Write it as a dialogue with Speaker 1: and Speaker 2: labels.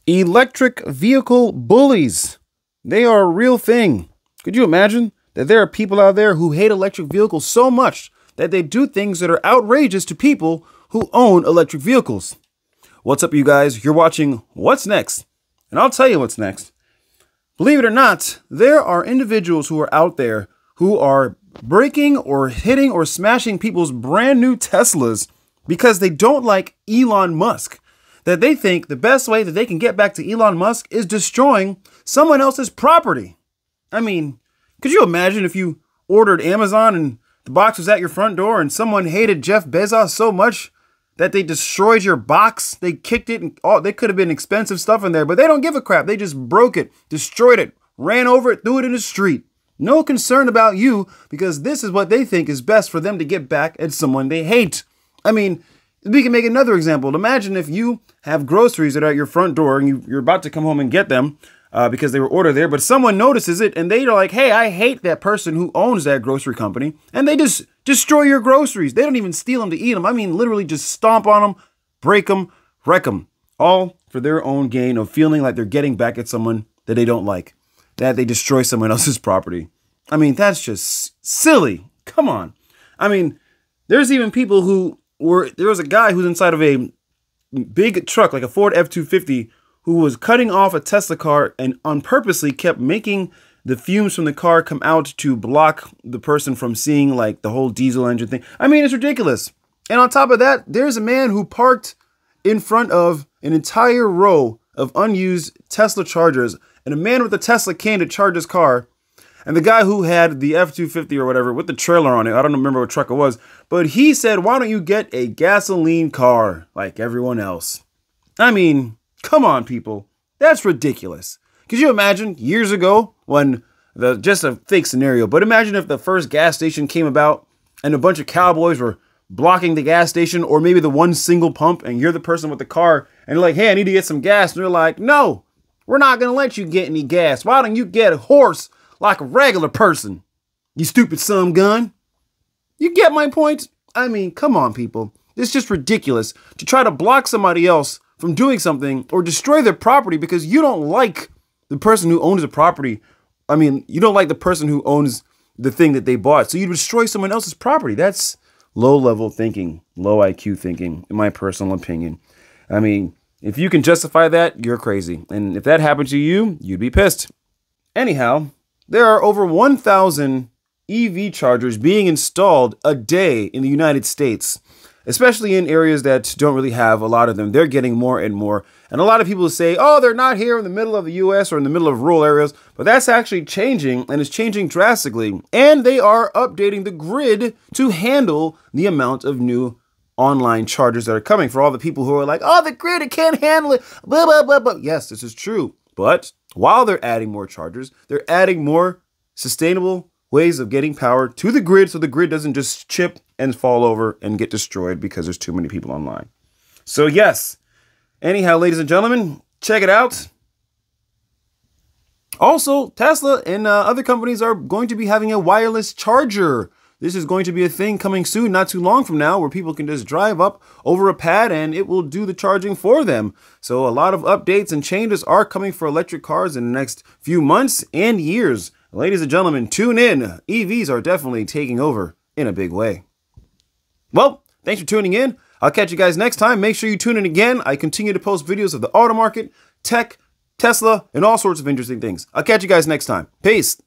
Speaker 1: Electric vehicle bullies. They are a real thing. Could you imagine that there are people out there who hate electric vehicles so much that they do things that are outrageous to people who own electric vehicles? What's up, you guys? You're watching What's Next, and I'll tell you what's next. Believe it or not, there are individuals who are out there who are breaking or hitting or smashing people's brand new Teslas because they don't like Elon Musk. That they think the best way that they can get back to Elon Musk is destroying someone else's property. I mean, could you imagine if you ordered Amazon and the box was at your front door and someone hated Jeff Bezos so much that they destroyed your box? They kicked it and they could have been expensive stuff in there, but they don't give a crap. They just broke it, destroyed it, ran over it, threw it in the street. No concern about you because this is what they think is best for them to get back at someone they hate. I mean, we can make another example. Imagine if you have groceries that are at your front door and you're about to come home and get them because they were ordered there, but someone notices it and they're like, hey, I hate that person who owns that grocery company. And they just destroy your groceries. They don't even steal them to eat them. I mean, literally just stomp on them, break them, wreck them, all for their own gain of feeling like they're getting back at someone that they don't like, that they destroy someone else's property. I mean, that's just silly. Come on. I mean, there's even people who there was a guy who's inside of a big truck, like a Ford F-250, who was cutting off a Tesla car and on purposely kept making the fumes from the car come out to block the person from seeing like the whole diesel engine thing. I mean, it's ridiculous. And on top of that, there's a man who parked in front of an entire row of unused Tesla chargers, and a man with a Tesla came to charge his car. And the guy who had the F-250 or whatever with the trailer on it, I don't remember what truck it was, but he said, why don't you get a gasoline car like everyone else? I mean, come on, people. That's ridiculous. Could you imagine years ago when just a fake scenario, but imagine if the first gas station came about and a bunch of cowboys were blocking the gas station or maybe the one single pump and you're the person with the car and you're like, hey, I need to get some gas. And they're like, no, we're not going to let you get any gas. Why don't you get a horse like a regular person, you stupid some gun? You get my point? I mean, come on, people. It's just ridiculous to try to block somebody else from doing something or destroy their property because you don't like the person who owns the property. I mean, you don't like the person who owns the thing that they bought. So you destroy someone else's property. That's low-level thinking, low IQ thinking, in my personal opinion. I mean, if you can justify that, you're crazy. And if that happened to you, you'd be pissed. Anyhow, there are over 1,000 EV chargers being installed a day in the United States, especially in areas that don't really have a lot of them. They're getting more and more. And a lot of people say, oh, they're not here in the middle of the US or in the middle of rural areas, but that's actually changing and it's changing drastically. And they are updating the grid to handle the amount of new online chargers that are coming for all the people who are like, oh, the grid, it can't handle it, blah, blah, blah, blah. Yes, this is true. But while they're adding more chargers, they're adding more sustainable ways of getting power to the grid so the grid doesn't just chip and fall over and get destroyed because there's too many people online. So yes, anyhow, ladies and gentlemen, check it out. Also, Tesla and other companies are going to be having a wireless charger. This is going to be a thing coming soon, not too long from now, where people can just drive up over a pad and it will do the charging for them. So a lot of updates and changes are coming for electric cars in the next few months and years. Ladies and gentlemen, tune in. EVs are definitely taking over in a big way. Well, thanks for tuning in. I'll catch you guys next time. Make sure you tune in again. I continue to post videos of the auto market, tech, Tesla, and all sorts of interesting things. I'll catch you guys next time. Peace.